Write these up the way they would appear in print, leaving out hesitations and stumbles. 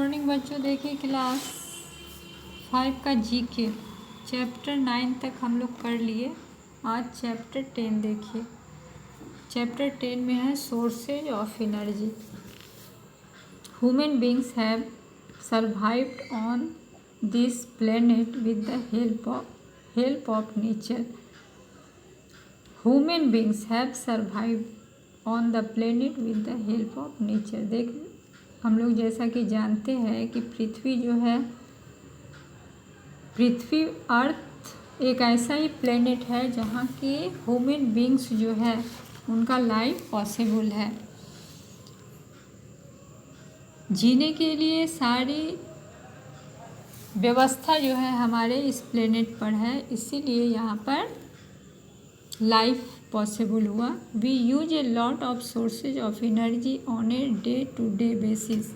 Morning बच्चों, देखिए class 5 का जीके चैप्टर 9 तक हम लोग कर लिए। आज चैप्टर 10 देखिए। चैप्टर 10 में है sources of energy. Human beings have survived on this planet with the help of nature. Human beings have survived on the planet with the help of nature. देख, हम लोग जैसा कि जानते हैं कि पृथ्वी जो है, पृथ्वी अर्थ एक ऐसा ही प्लेनेट है जहाँ के ह्यूमन बींग्स जो है उनका लाइफ पॉसिबल है। जीने के लिए सारी व्यवस्था जो है हमारे इस प्लेनेट पर है, इसीलिए यहाँ पर लाइफ पॉसिबल हुआ। We use a lot of sources of energy on a day to day basis.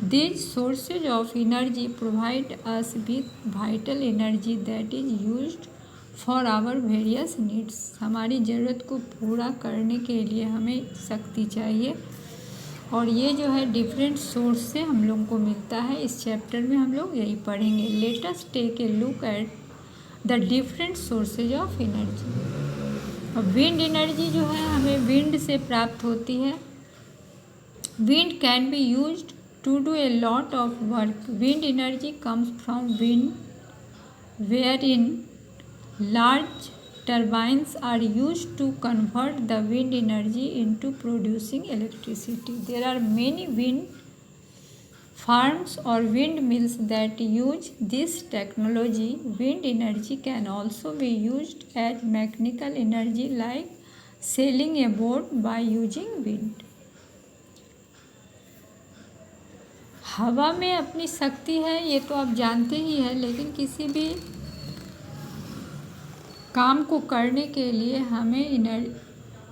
These sources of energy provide us with vital energy that is used for our various needs. हमारी ज़रूरत को पूरा करने के लिए हमें शक्ति चाहिए, और ये जो है डिफरेंट सोर्स से हम लोग को मिलता है। इस चैप्टर में हम लोग यही पढ़ेंगे। Let us take a look at the different sources of energy. और विंड एनर्जी जो है हमें विंड से प्राप्त होती है। Wind can be used to do a lot of work. Wind energy comes from wind, wherein large turbines are used to convert the wind energy into producing electricity. There are many wind farms or windmills that use this technology. Wind energy can also be used as mechanical energy, like sailing a boat by using wind. हवा में अपनी शक्ति है, ये तो आप जानते ही हैं, लेकिन किसी भी काम को करने के लिए हमें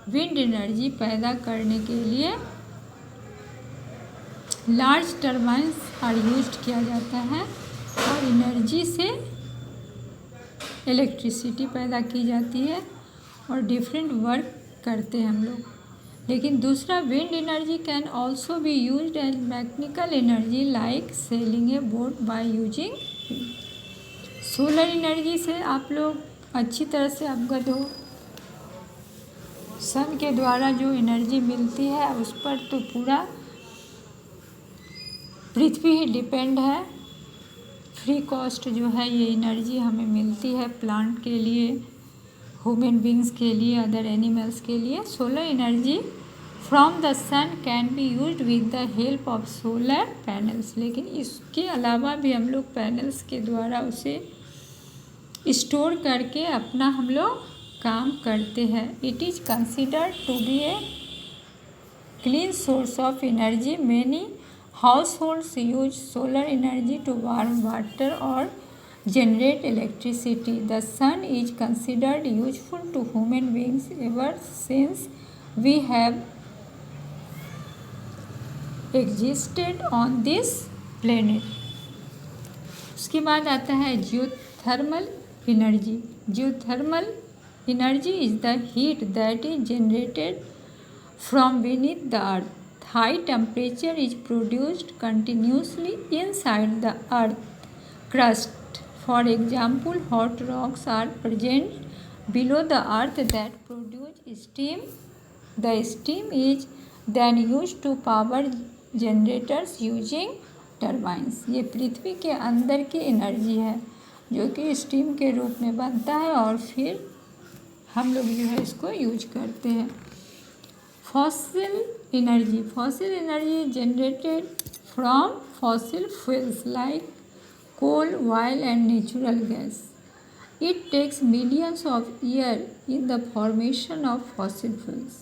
विंड एनर्जी पैदा करने के लिए लार्ज टर्बाइंस आर यूज्ड किया जाता है, और एनर्जी से इलेक्ट्रिसिटी पैदा की जाती है और डिफरेंट वर्क करते हैं हम लोग। लेकिन दूसरा, wind energy can also be used as mechanical energy, like sailing a boat by using wind. Solar energy से आप लोग अच्छी तरह से अवगत हो। सन के द्वारा जो एनर्जी मिलती है उस पर तो पूरा पृथ्वी ही डिपेंड है। फ्री कॉस्ट जो है ये एनर्जी हमें मिलती है, प्लांट के लिए, ह्यूमन बींग्स के लिए, अदर एनिमल्स के लिए। Solar energy from the sun can be used with the help of solar panels. लेकिन इसके अलावा भी हम लोग पैनल्स के द्वारा उसे स्टोर करके अपना हम लोग काम करते हैं। It is considered to be a clean source of energy. Many households use solar energy to warm water और generate electricity. The sun is considered useful to human beings ever since we have existed on this planet. उसके बाद आता है geothermal energy. Geothermal energy is the heat that is generated from beneath the earth. High temperature is produced continuously inside the earth crust. For example, hot rocks are present below the earth that produce steam. The steam is then used to power generators using turbines. ये पृथ्वी के अंदर की energy है जो कि steam के रूप में बनता है, और फिर हम लोग जो है इसको यूज करते हैं। Fossil energy. Fossil energy generated from fossil fuels like coal, oil and natural gas. It takes millions of years in the formation of fossil fuels.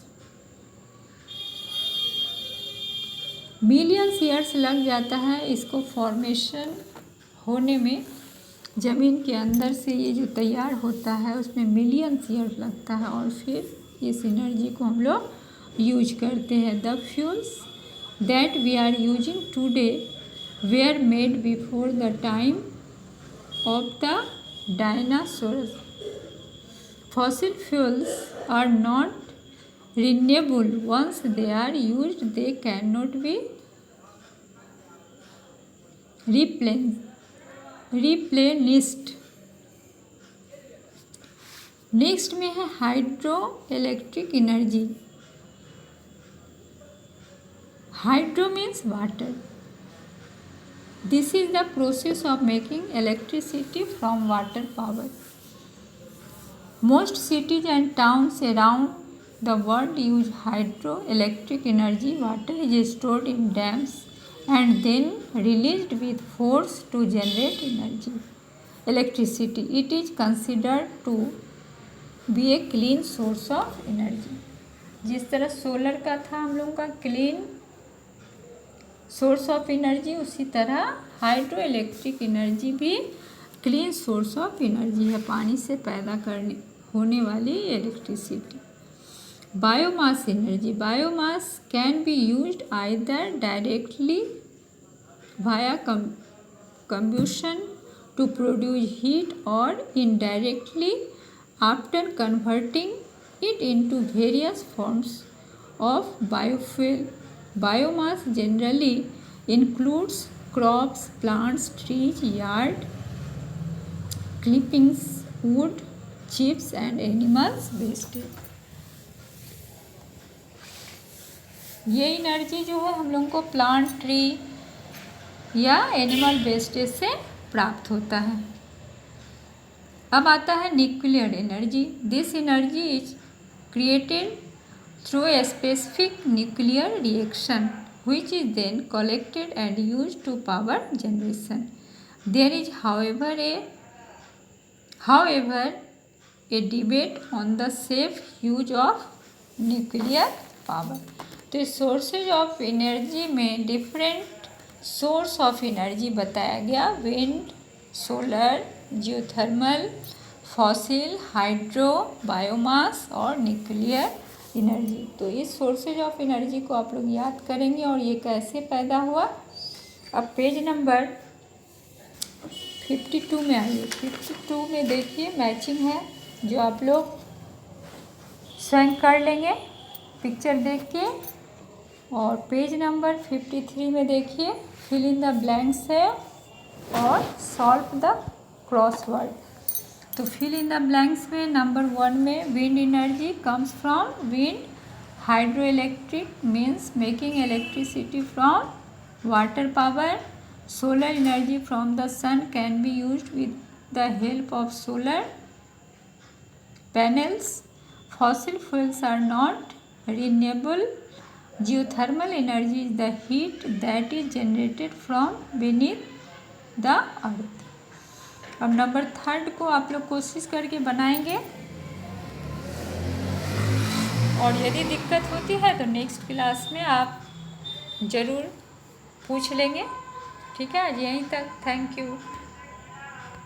Millions years लग जाता है इसको फॉर्मेशन होने में। ज़मीन के अंदर से ये जो तैयार होता है उसमें मिलियंस ईयर्स लगता है, और फिर इस एनर्जी को हम लोग यूज करते हैं। The fuels that we are using today were made before the time of the dinosaurs. Fossil fuels are not renewable. Once they are used, they cannot be replenished. Next में है hydro electric energy. Hydro means water. This is the process of making electricity from water power. Most cities and towns around the world use hydroelectric energy. Water is stored in dams and then released with force to generate electricity. It is considered to be a clean source of energy. जिस तरह solar का था हम लोगों का clean source of energy, उसी तरह hydro electric energy भी क्लीन सोर्स ऑफ एनर्जी है, पानी से पैदा होने वाली electricity. Biomass energy. Biomass can be used either directly via combustion to produce heat or indirectly after converting it into various forms of biofuel. Biomass generally includes crops, plants, trees, yard clippings, wood chips and animals wastage। ये energy जो है हम लोगों को plant, tree या animal wastage से प्राप्त होता है। अब आता है nuclear energy. This energy is created through a specific nuclear reaction which is then collected and used to power generation. There is however a debate on the safe use of nuclear power. तो sources of energy में different source of energy बताया गया, wind, solar, geothermal, fossil, hydro, biomass और nuclear energy. तो इस sources of energy को आप लोग याद करेंगे और ये कैसे पैदा हुआ। अब पेज नंबर 52 में आइए। 52 में देखिए मैचिंग है जो आप लोग स्वयं कर लेंगे पिक्चर देख के। और पेज नंबर 53 में देखिए फिल इन द ब्लैंक्स है और सॉल्व द क्रॉसवर्ड। तो फिल इन द ब्लैंक्स में नंबर 1 में wind energy comes from wind. Hydro electric means making electricity from water power. Solar energy from the sun can be used with the help of solar panels. Fossil fuels are not renewable. Geothermal energy is the heat that is generated from beneath the earth. अब number 3 को आप लोग कोशिश करके बनाएंगे और यदि दिक्कत होती है तो नेक्स्ट क्लास में आप ज़रूर पूछ लेंगे। ठीक है, आज यहीं तक। Thank you.